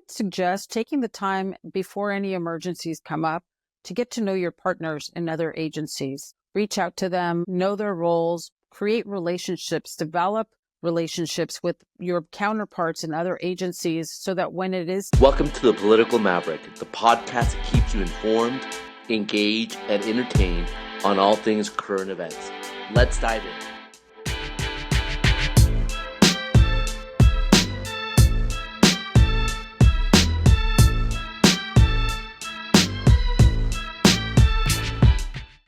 would suggest taking the time before any emergencies come up to get to know your partners in other agencies. Reach out to them, know their roles, create relationships, develop relationships with your counterparts in other agencies so that when it is... Welcome to the Political Maverick, the podcast that keeps you informed, engaged, and entertained on all things current events. Let's dive in.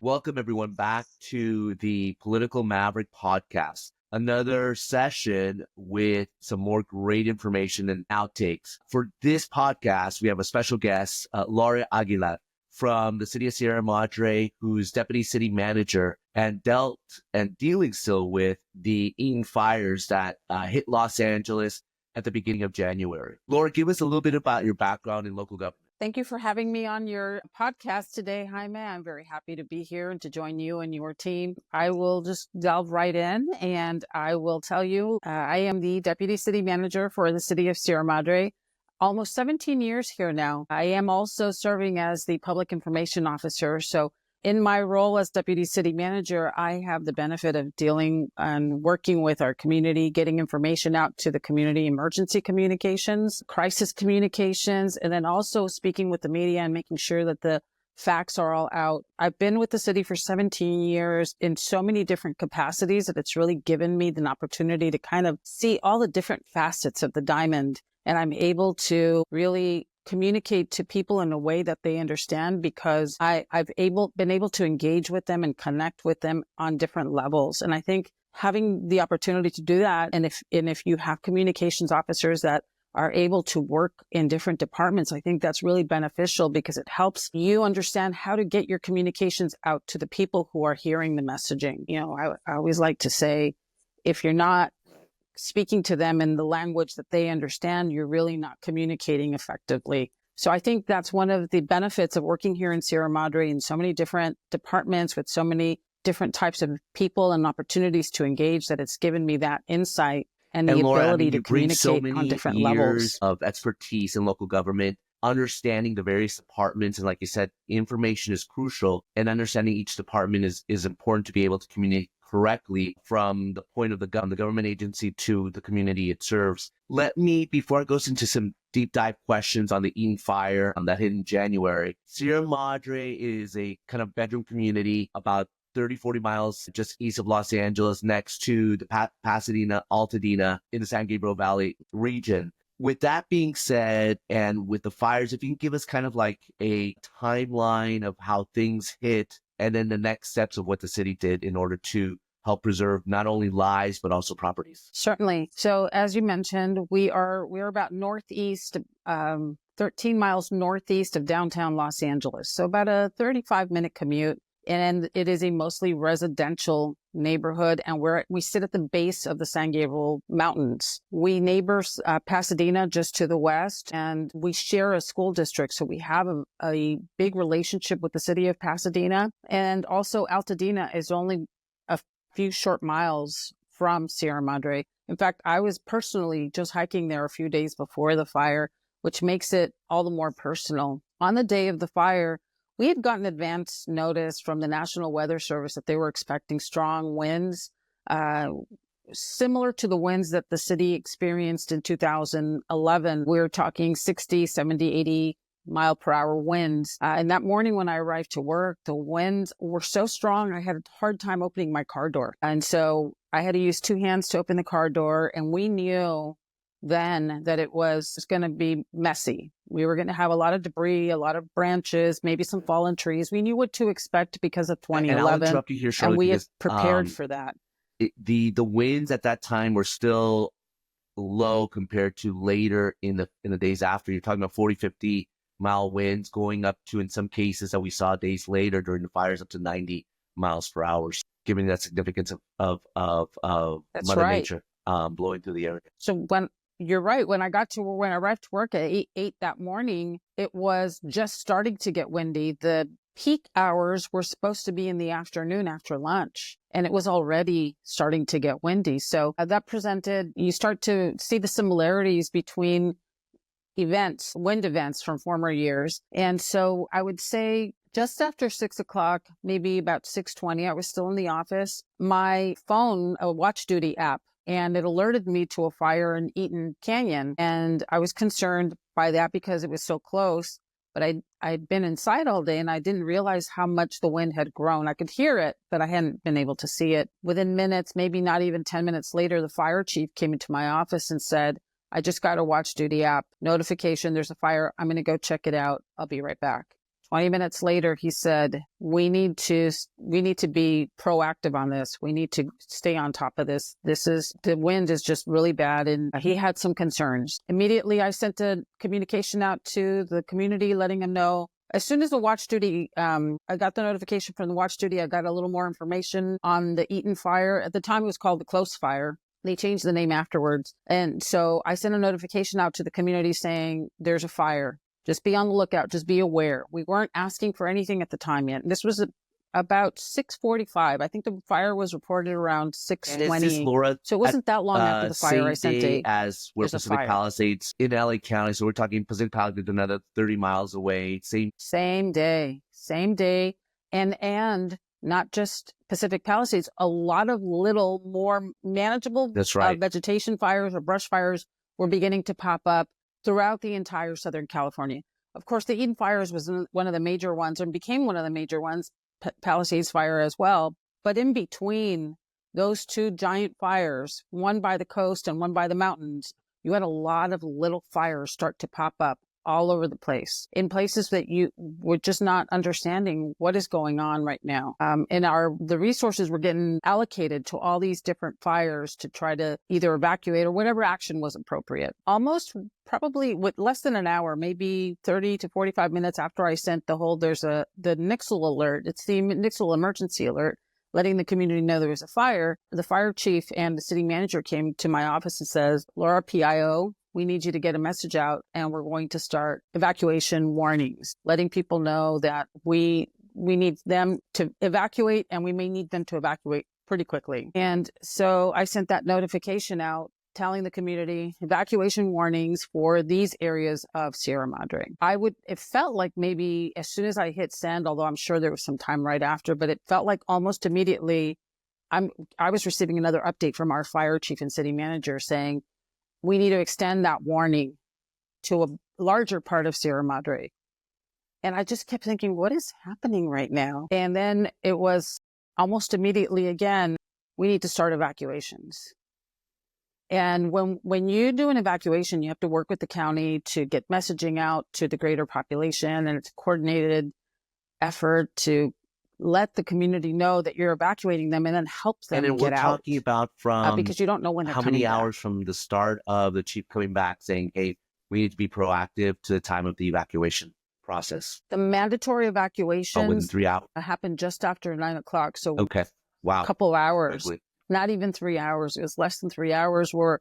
Welcome everyone back to the Political Maverick podcast. Another session with some more great information and outtakes. For this podcast, we have a special guest, Laura Aguilar from the city of Sierra Madre, who's deputy city manager and dealt and dealing still with the Eaton fires that hit Los Angeles at the beginning of January. Laura, give us a little bit about your background in local government. Thank you for having me on your podcast today, Jaime. I'm very happy to be here and to join you and your team. I will just delve right in and I will tell you, I am the Deputy City Manager for the City of Sierra Madre. Almost 17 years here now. I am also serving as the Public Information Officer. So in my role as Deputy City Manager, I have the benefit of dealing and working with our community, getting information out to the community, emergency communications, crisis communications, and then also speaking with the media and making sure that the facts are all out. I've been with the city for 17 years in so many different capacities that it's really given me an opportunity to kind of see all the different facets of the diamond. And I'm able to really communicate to people in a way that they understand because I've been able to engage with them and connect with them on different levels. And I think having the opportunity to do that, and if you have communications officers that are able to work in different departments, I think that's really beneficial because it helps you understand how to get your communications out to the people who are hearing the messaging. You know, I always like to say, if you're not speaking to them in the language that they understand, you're really not communicating effectively. So I think that's one of the benefits of working here in Sierra Madre in so many different departments with so many different types of people and opportunities to engage, that it's given me that insight and the Laura, ability to communicate on different levels of expertise in local government, understanding the various departments. And like you said, information is crucial, and understanding each department is important to be able to communicate correctly from the point of the government agency to the community it serves. Let me, before it goes into some deep dive questions on the Eaton fire that hit in January, Sierra Madre is a kind of bedroom community about 30, 40 miles just east of Los Angeles, next to the Pasadena, Altadena in the San Gabriel Valley region. With that being said, and with the fires, if you can give us kind of like a timeline of how things hit and then the next steps of what the city did in order to help preserve not only lives, but also properties. Certainly. So as you mentioned, we're about northeast, 13 miles northeast of downtown Los Angeles. So about a 35-minute commute. And it is a mostly residential neighborhood, and we sit at the base of the San Gabriel Mountains. We neighbor Pasadena just to the west, and we share a school district. So we have a big relationship with the city of Pasadena. And also Altadena is only a few short miles from Sierra Madre. In fact, I was personally just hiking there a few days before the fire, which makes it all the more personal. On the day of the fire, we had gotten advance notice from the National Weather Service that they were expecting strong winds, similar to the winds that the city experienced in 2011. We were talking 60, 70, 80 mile per hour winds. And that morning when I arrived to work, the winds were so strong, I had a hard time opening my car door. And so I had to use two hands to open the car door. And we knew then that it was going to be messy. We were going to have a lot of debris, a lot of branches, maybe some fallen trees. We knew what to expect because of 2011. And I'll interrupt you here, Shirley, and we had prepared for that. The winds at that time were still low compared to later in the days after. You're talking about 40, 50 mile winds going up to, in some cases that we saw days later during the fires, up to 90 miles per hour, giving that significance of Mother Nature blowing through the area. So you're right. When I arrived to work at 8 that morning, it was just starting to get windy. The peak hours were supposed to be in the afternoon after lunch, and it was already starting to get windy. So you start to see the similarities between events, wind events from former years. And so I would say just after 6 o'clock, maybe about 6:20, I was still in the office. My phone, a watch duty app, and it alerted me to a fire in Eaton Canyon. And I was concerned by that because it was so close. But I'd been inside all day and I didn't realize how much the wind had grown. I could hear it, but I hadn't been able to see it. Within minutes, maybe not even 10 minutes later, the fire chief came into my office and said, I just got a watch duty app notification. There's a fire. I'm going to go check it out. I'll be right back. 20 minutes later, he said, we need to be proactive on this. We need to stay on top of this. The wind is just really bad. And he had some concerns. Immediately, I sent a communication out to the community, letting them know. As soon as the watch duty, I got the notification from the watch duty, I got a little more information on the Eaton fire. At the time, it was called the Close Fire. They changed the name afterwards. And so I sent a notification out to the community saying, there's a fire. Just be on the lookout. Just be aware. We weren't asking for anything at the time yet. This was about 6:45. I think the fire was reported around 6:20. And is this, Laura, so it wasn't that long after the fire. I sent as we're Pacific Palisades in LA County. So we're talking Pacific Palisades, another 30 miles away. Same day. And not just Pacific Palisades, a lot of little more manageable vegetation fires or brush fires were beginning to pop up throughout the entire Southern California. Of course, the Eden fires was one of the major ones and became one of the major ones, Palisades fire as well. But in between those two giant fires, one by the coast and one by the mountains, you had a lot of little fires start to pop up all over the place, in places that you were just not understanding what is going on right now. And the resources were getting allocated to all these different fires to try to either evacuate or whatever action was appropriate. Almost probably with less than an hour, maybe 30 to 45 minutes after I sent there's the Nixle alert. It's the Nixle emergency alert, letting the community know there was a fire. The fire chief and the city manager came to my office and says, Laura, PIO, we need you to get a message out and we're going to start evacuation warnings, letting people know that we need them to evacuate and we may need them to evacuate pretty quickly. And so I sent that notification out telling the community evacuation warnings for these areas of Sierra Madre. It felt like maybe as soon as I hit send, although I'm sure there was some time right after, but it felt like almost immediately I was receiving another update from our fire chief and city manager saying, we need to extend that warning to a larger part of Sierra Madre. And I just kept thinking, what is happening right now? And then it was almost immediately again, we need to start evacuations. And when you do an evacuation, you have to work with the county to get messaging out to the greater population, and it's a coordinated effort to let the community know that you're evacuating them and then help them get out. And we're talking about from because you don't know when they're how many hours from the start of the chief coming back saying, hey, we need to be proactive to the time of the evacuation process. The mandatory evacuations within 3 hours happened just after 9 o'clock. So okay. Wow. A couple hours, quickly. Not even 3 hours. It was less than 3 hours where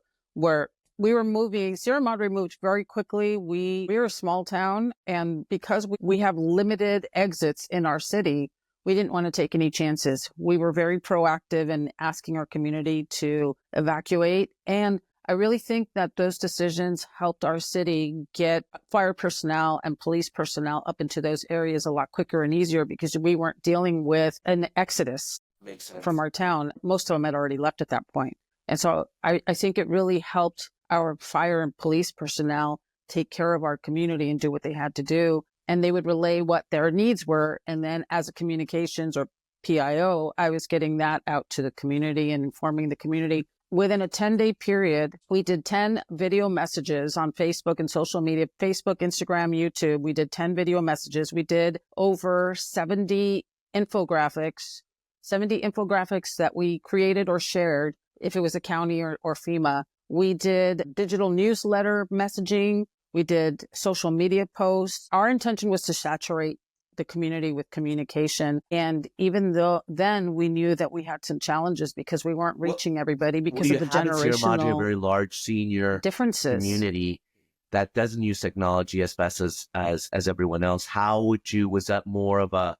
we were moving. Sierra Madre moved very quickly. We're a small town, and because we have limited exits in our city, we didn't want to take any chances. We were very proactive in asking our community to evacuate. And I really think that those decisions helped our city get fire personnel and police personnel up into those areas a lot quicker and easier because we weren't dealing with an exodus from our town. Most of them had already left at that point. And so I think it really helped our fire and police personnel take care of our community and do what they had to do. And they would relay what their needs were. And then as a communications or PIO, I was getting that out to the community and informing the community. Within a 10-day period, we did 10 video messages on Facebook and social media, Facebook, Instagram, YouTube. We did 10 video messages. We did over 70 infographics that we created or shared if it was a county or FEMA. We did digital newsletter messaging. We did social media posts. Our intention was to saturate the community with communication. And even though then we knew that we had some challenges because we weren't reaching everybody because of the generational a very large senior differences community that doesn't use technology as fast as everyone else. Was that more of a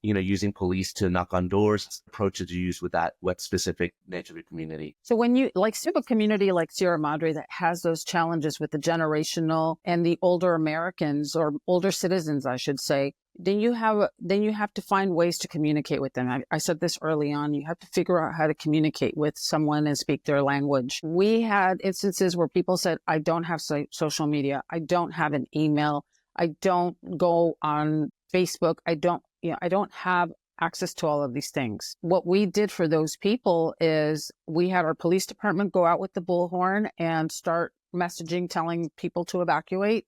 using police to knock on doors, approaches you use with that, what specific nature of your community? So when you a community like Sierra Madre that has those challenges with the generational and the older Americans or older citizens, I should say, then you have to find ways to communicate with them. I said this early on. You have to figure out how to communicate with someone and speak their language. We had instances where people said, I don't have social media. I don't have an email. I don't go on Facebook. I don't have access to all of these things. What we did for those people is we had our police department go out with the bullhorn and start messaging, telling people to evacuate.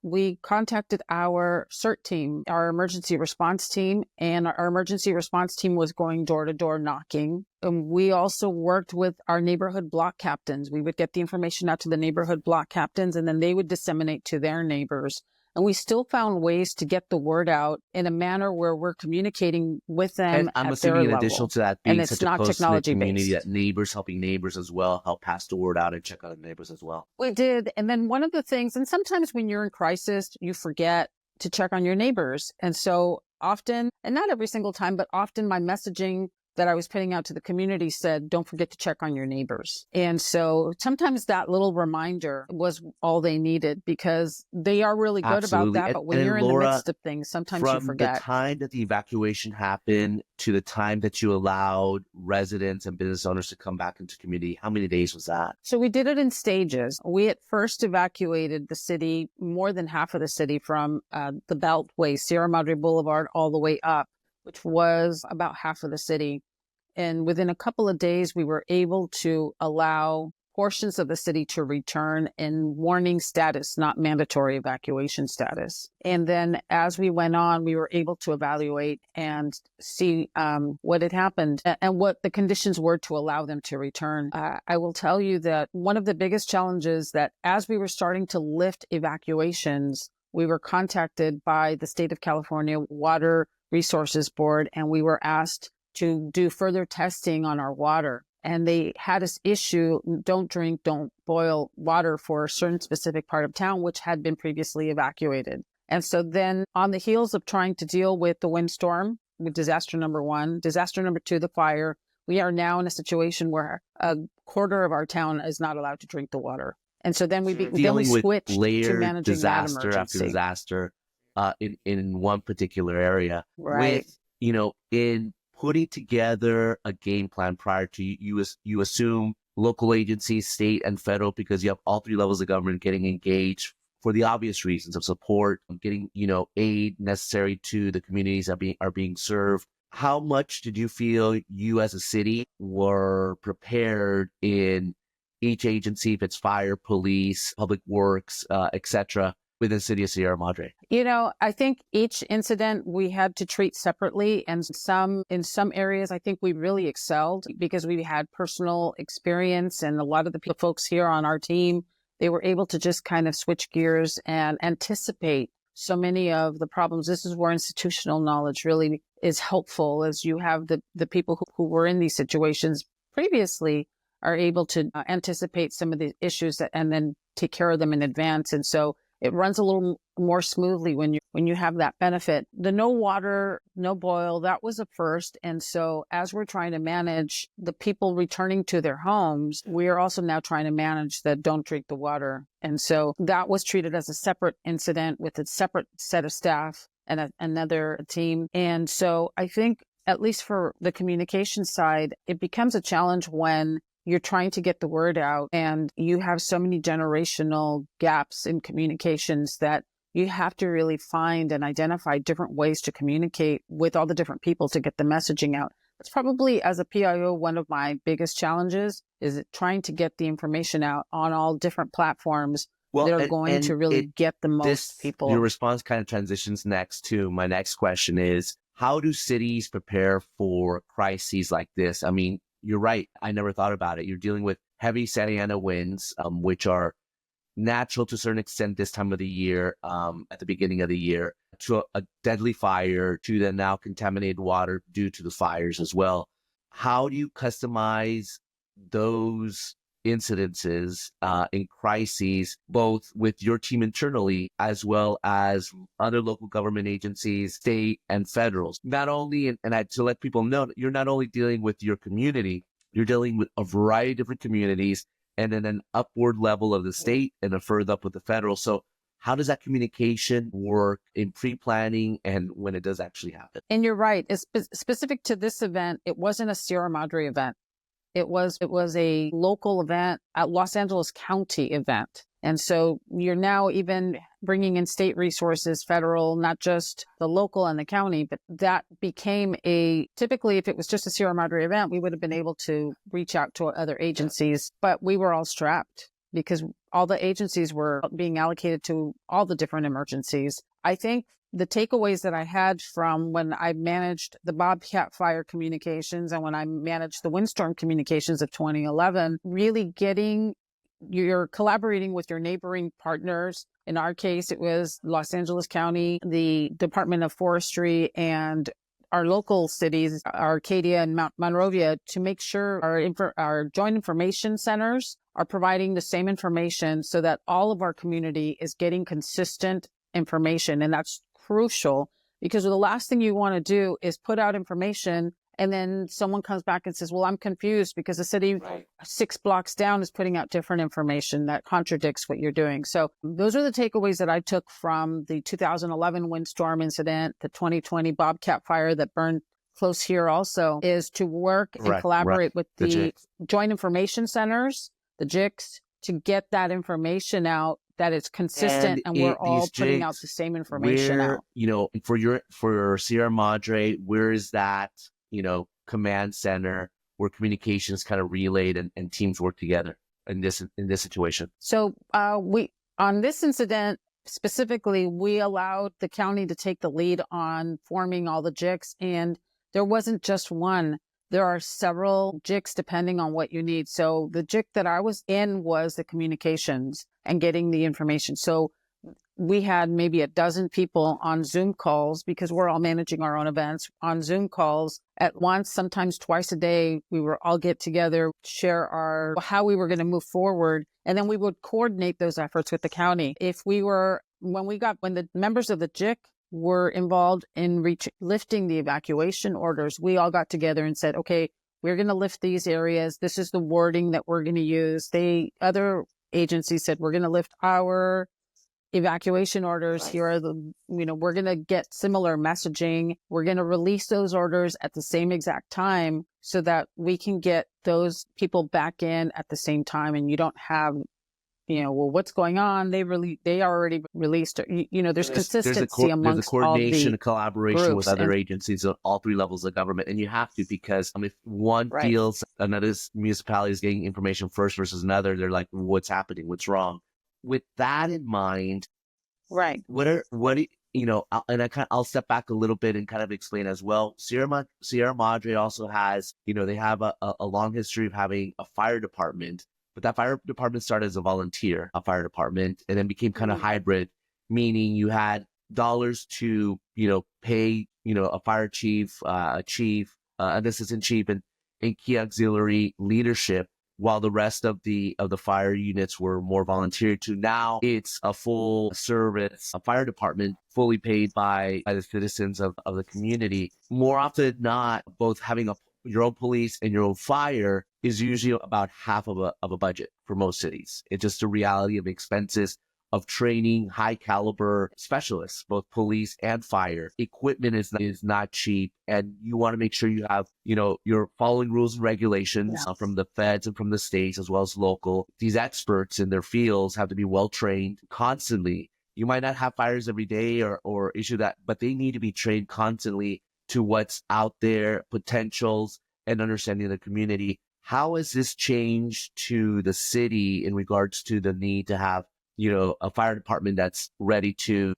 We contacted our CERT team, our emergency response team, and our emergency response team was going door to door knocking. And we also worked with our neighborhood block captains. We would get the information out to the neighborhood block captains, and then they would disseminate to their neighbors. And we still found ways to get the word out in a manner where we're communicating with them and I'm at assuming their in level. addition to that, And being it's such a not close-knit technology community, based. that neighbors helping neighbors as well help pass the word out and check on the neighbors as well. We did. And then one of the things, and sometimes when you're in crisis, you forget to check on your neighbors. And so often, and not every single time, but often my messaging that I was putting out to the community said, don't forget to check on your neighbors. And so sometimes that little reminder was all they needed, because they are really good Absolutely. about that. But when and you're Laura, in the midst of things, sometimes you from forget. the time that the evacuation happened to the time that you allowed residents and business owners to come back into community, how many days was that? So we did it in stages. We at first evacuated the city, more than half of the city, from the Beltway, Sierra Madre Boulevard, all the way up, which was about half of the city. And within a couple of days, we were able to allow portions of the city to return in warning status, not mandatory evacuation status. And then as we went on, we were able to evaluate and see what had happened and what the conditions were to allow them to return. I will tell you that one of the biggest challenges, that as we were starting to lift evacuations, we were contacted by the state of California Water Resources Board, and we were asked to do further testing on our water. And they had us issue don't drink, don't boil water for a certain specific part of town, which had been previously evacuated. And so then on the heels of trying to deal with the windstorm, with disaster number one, disaster number two, the fire, we are now in a situation where a quarter of our town is not allowed to drink the water. And so then we switched to managing disaster that after emergency. disaster in one particular area. Right. With, in putting together a game plan prior to you assume local agencies, state and federal, because you have all three levels of government getting engaged for the obvious reasons of support, getting, aid necessary to the communities that are being served. How much did you feel you as a city were prepared in each agency, if it's fire, police, public works, etc., within the city of Sierra Madre? I think each incident we had to treat separately, and in some areas, I think we really excelled because we had personal experience, and a lot of the folks here on our team, they were able to just kind of switch gears and anticipate so many of the problems. This is where institutional knowledge really is helpful, as you have the people who were in these situations previously are able to anticipate some of the issues and then take care of them in advance. And so it runs a little more smoothly when you have that benefit. The no water, no boil, that was a first. And so as we're trying to manage the people returning to their homes, we are also now trying to manage the don't drink the water. And so that was treated as a separate incident with a separate set of staff and another team. And so I think, at least for the communication side, it becomes a challenge when you're trying to get the word out and you have so many generational gaps in communications that you have to really find and identify different ways to communicate with all the different people to get the messaging out. That's probably, as a PIO, one of my biggest challenges, is trying to get the information out on all different platforms that are going to really get the most people. Your response kind of transitions next to my next question is, how do cities prepare for crises like this? I mean, you're right. I never thought about it. You're dealing with heavy Santa Ana winds, which are natural to a certain extent this time of the year, at the beginning of the year, to a deadly fire, to the now contaminated water due to the fires as well. How do you customize those incidences, in crises, both with your team internally as well as other local government agencies, state and federal. Not only, to let people know, you're not only dealing with your community, you're dealing with a variety of different communities, and then an upward level of the state and a further up with the federal. So how does that communication work in pre-planning and when it does actually happen? And you're right. It's specific to this event. It wasn't a Sierra Madre event. It was a local event, a Los Angeles County event. And so you're now even bringing in state resources, federal, not just the local and the county, but that became typically, if it was just a Sierra Madre event, we would have been able to reach out to other agencies, but we were all strapped because all the agencies were being allocated to all the different emergencies. I think the takeaways that I had from when I managed the Bobcat Fire communications and when I managed the windstorm communications of 2011, really you're collaborating with your neighboring partners. In our case, it was Los Angeles County, the Department of Forestry, and our local cities, Arcadia and Mount Monrovia, to make sure our joint information centers are providing the same information so that all of our community is getting consistent information. And that's crucial because the last thing you want to do is put out information and then someone comes back and says, well, I'm confused because the city 6 blocks down is putting out different information that contradicts what you're doing. So those are the takeaways that I took from the 2011 windstorm incident, the 2020 Bobcat Fire that burned close here also, is to work and collaborate with the joint information centers, the JICs, to get that information out, that it's consistent and we're all putting out the same information out. For Sierra Madre, where is that, command center where communications kind of relayed and teams work together in this situation? So on this incident specifically, we allowed the county to take the lead on forming all the JICs, and there wasn't just one. There are several JICs depending on what you need. So the JIC that I was in was the communications and getting the information. So we had maybe a dozen people on Zoom calls because we're all managing our own events on Zoom calls at once, sometimes twice a day. We would all get together, share how we were going to move forward. And then we would coordinate those efforts with the county. When the members of the JIC were involved in lifting the evacuation orders, we all got together and said, okay, we're going to lift these areas. This is the wording that we're going to use. Other agencies said, we're going to lift our evacuation orders. Here are we're going to get similar messaging. We're going to release those orders at the same exact time so that we can get those people back in at the same time. And you don't have, what's going on? They already released, there's consistency amongst there's a coordination, and collaboration with other agencies at all three levels of government. And you have to, because if one feels another municipality is getting information first versus another, they're like, what's happening? What's wrong? With that in mind, I'll step back a little bit and kind of explain as well. Sierra Madre also has, they have a long history of having a fire department, but that fire department started as a fire department, and then became kind of hybrid, meaning you had dollars to, pay, a fire chief, an assistant chief, and key auxiliary leadership, while the rest of the fire units were more volunteer. To now it's a full service, a fire department fully paid by the citizens of the community. More often than not, both having your own police and your own fire is usually about half of a budget for most cities. It's just a reality of expenses of training high caliber specialists, both police and fire. Equipment is not cheap, and you want to make sure you have, you're following rules and regulations from the feds and from the states as well as local. These experts in their fields have to be well trained constantly. You might not have fires every day or issue that, but they need to be trained constantly to what's out there, potentials, and understanding the community. How has this changed to the city in regards to the need to have a fire department that's ready to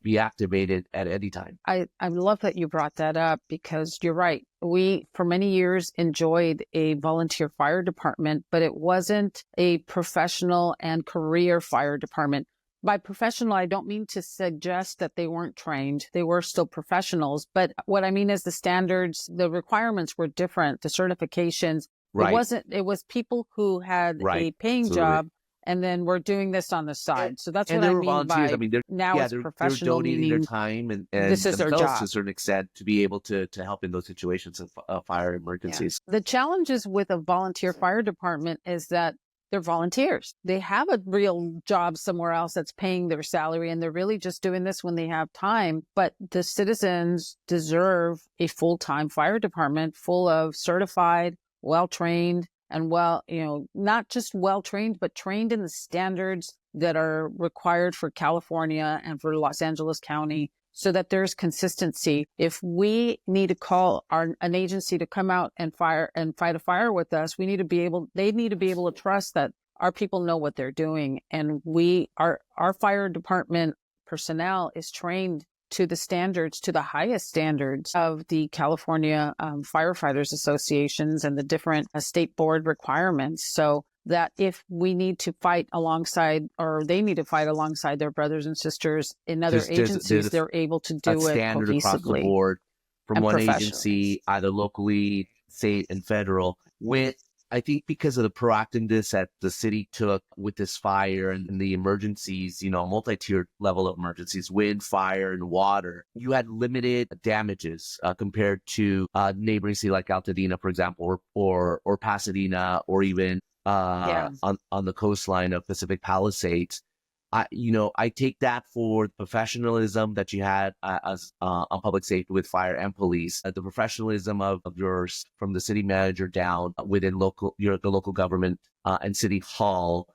be activated at any time? I love that you brought that up, because you're right. We, for many years, enjoyed a volunteer fire department, but it wasn't a professional and career fire department. By professional, I don't mean to suggest that they weren't trained. They were still professionals. But what I mean is the standards, the requirements were different. The certifications, Right. It was people who had Right. a paying Absolutely. job and then we're doing this on the side. So that's And what I there were mean volunteers. I by mean, now it's they're professional, donating their meaning time this and is their themselves to a job. certain extent to be able to help in those situations of fire Yeah. emergencies. The challenges with a volunteer fire department is that they're volunteers. They have a real job somewhere else that's paying their salary, and they're really just doing this when they have time. But the citizens deserve a full-time fire department full of certified, well-trained, and not just well-trained, but trained in the standards that are required for California and for Los Angeles County, so that there's consistency. If we need to call an agency to come out and fight a fire with us, they need to be able to trust that our people know what they're doing. And our fire department personnel is trained to the highest standards of the California Firefighters Associations and the different state board requirements. So that if we need to fight alongside, or they need to fight alongside their brothers and sisters in other agencies, they're able to do it standard across the cohesively board from and one professionally. agency, either locally, state, and federal. I think because of the proactiveness that the city took with this fire and the emergencies, multi-tiered level of emergencies, wind, fire, and water, you had limited damages compared to a neighboring city like Altadena, for example, or Pasadena, or even on the coastline of Pacific Palisades. I take that for the professionalism that you had as on public safety with fire and police, the professionalism of yours from the city manager down within the local government and city hall.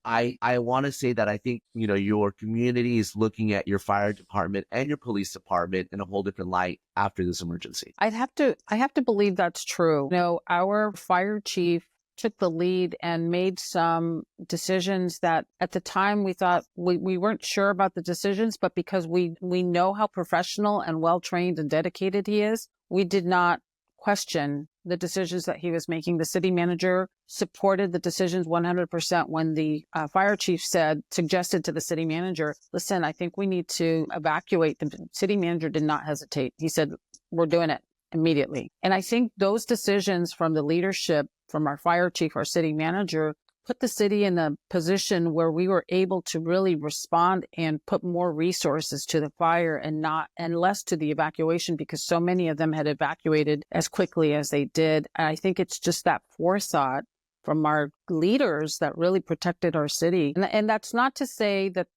I want to say that I think, your community is looking at your fire department and your police department in a whole different light after this emergency. I have to believe that's true. Our fire chief took the lead and made some decisions that at the time we thought we weren't sure about the decisions, but because we know how professional and well-trained and dedicated he is, we did not question the decisions that he was making. The city manager supported the decisions 100% when the fire chief suggested to the city manager, listen, I think we need to evacuate. The city manager did not hesitate. He said, we're doing it immediately. And I think those decisions from the leadership, from our fire chief, our city manager, put the city in a position where we were able to really respond and put more resources to the fire and less to the evacuation, because so many of them had evacuated as quickly as they did. And I think it's just that forethought from our leaders that really protected our city. And that's not to say that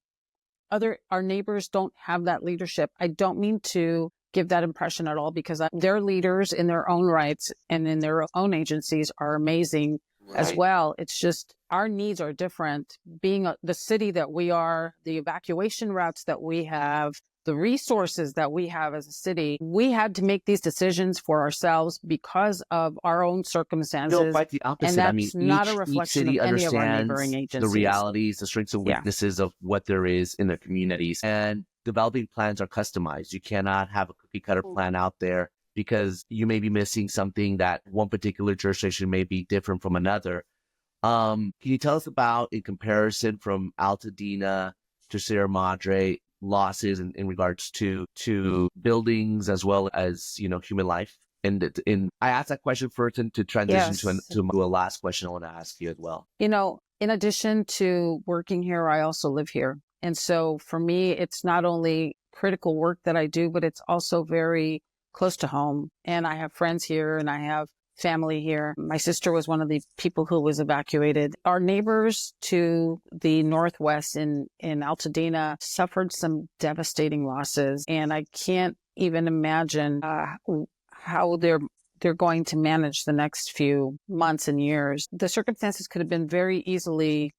our neighbors don't have that leadership. I don't mean to give that impression at all, because their leaders in their own rights and in their own agencies are amazing as well. It's just our needs are different. Being the city that we are, the evacuation routes that we have, the resources that we have as a city, we had to make these decisions for ourselves because of our own circumstances. No, quite the opposite. And that's not a reflection of any of our neighboring agencies. The realities, the strengths and weaknesses of what there is in the communities. And developing plans are customized. You cannot have a cookie cutter plan out there, because you may be missing something that one particular jurisdiction may be different from another. Can you tell us about, in comparison from Altadena to Sierra Madre, losses in regards to buildings as well as, human life? And I asked that question first, and to transition to a last question I want to ask you as well. In addition to working here, I also live here. And so for me, it's not only critical work that I do, but it's also very close to home. And I have friends here and I have family here. My sister was one of the people who was evacuated. Our neighbors to the northwest in Altadena suffered some devastating losses. And I can't even imagine how they're going to manage the next few months and years. The circumstances could have been very easily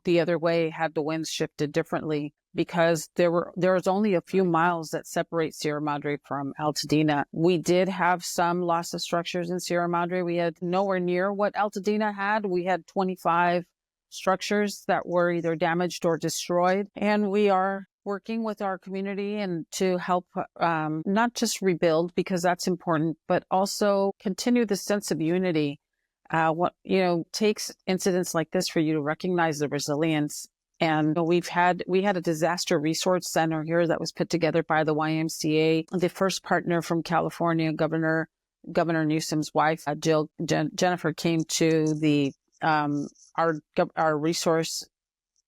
the other way had the winds shifted differently, because there was only a few miles that separate Sierra Madre from Altadena. We did have some loss of structures in Sierra Madre. We had nowhere near what Altadena had. We had 25 structures that were either damaged or destroyed. And we are working with our community and to help not just rebuild, because that's important, but also continue the sense of unity. Takes incidents like this for you to recognize the resilience. And we had a disaster resource center here that was put together by the YMCA, the first partner from California, Governor Governor Newsom's wife, Jennifer, came to the our resource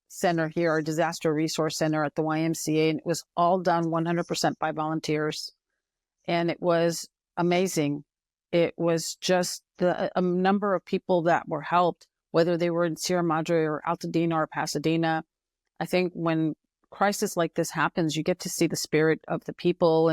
center here, our disaster resource center at the YMCA, and it was all done 100% by volunteers. And it was amazing. It was just a number of people that were helped, whether they were in Sierra Madre or Altadena or Pasadena. I think when crisis like this happens, you get to see the spirit of the people,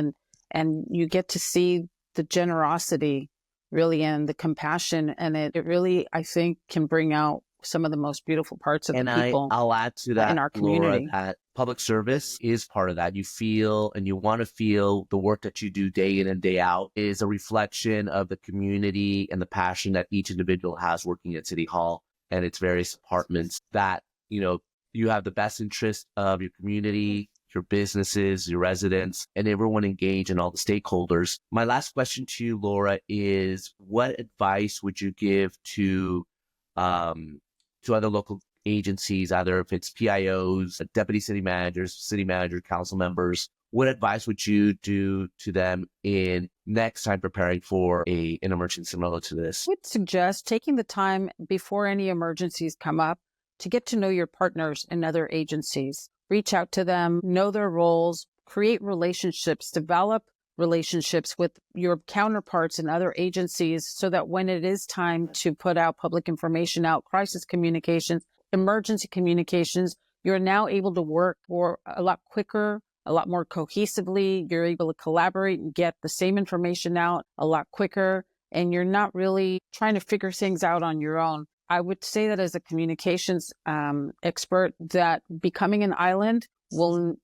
and you get to see the generosity really and the compassion. And it really, I think, can bring out some of the most beautiful parts of the people. I'll add to that, in our community. Laura, that public service is part of that. You feel and you want to feel the work that you do day in and day out is a reflection of the community and the passion that each individual has working at City Hall and its various departments, that, you have the best interest of your community, your businesses, your residents, and everyone engaged and all the stakeholders. My last question to you, Laura, is what advice would you give to other local agencies, either if it's PIOs, deputy city managers, city manager, council members? What advice would you do to them in next time preparing for an emergency similar to this? I would suggest taking the time before any emergencies come up to get to know your partners in other agencies. Reach out to them, know their roles, create relationships, develop relationships with your counterparts in other agencies so that when it is time to put out public information out, crisis communications, emergency communications, you're now able to work for a lot quicker, a lot more cohesively. You're able to collaborate and get the same information out a lot quicker, and you're not really trying to figure things out on your own. I would say that as a communications expert, that becoming an island will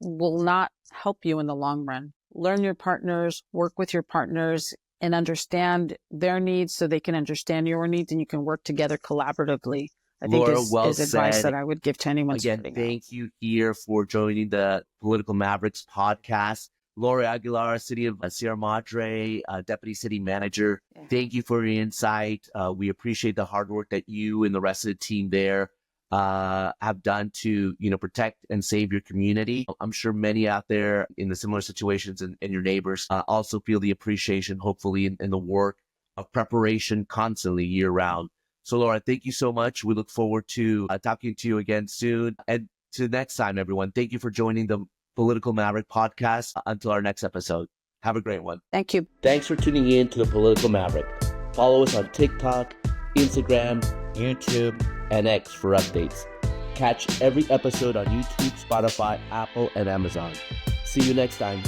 not help you in the long run. Learn your partners, work with your partners, and understand their needs so they can understand your needs, and you can work together collaboratively. I think Laura, is advice that I would give to anyone. Again, thank you here for joining the Political Mavericks podcast. Laura Aguilar, City of Sierra Madre, Deputy City Manager. Thank you for your insight. We appreciate the hard work that you and the rest of the team there have done to, protect and save your community. I'm sure many out there in the similar situations and your neighbors also feel the appreciation, hopefully, in the work of preparation constantly year round. So, Laura, thank you so much. We look forward to talking to you again soon. And to next time, everyone, thank you for joining the Political Maverick podcast. Until our next episode, have a great one. Thank you. Thanks for tuning in to the Political Maverick. Follow us on TikTok, Instagram, YouTube, and X for updates. Catch every episode on YouTube, Spotify, Apple, and Amazon. See you next time.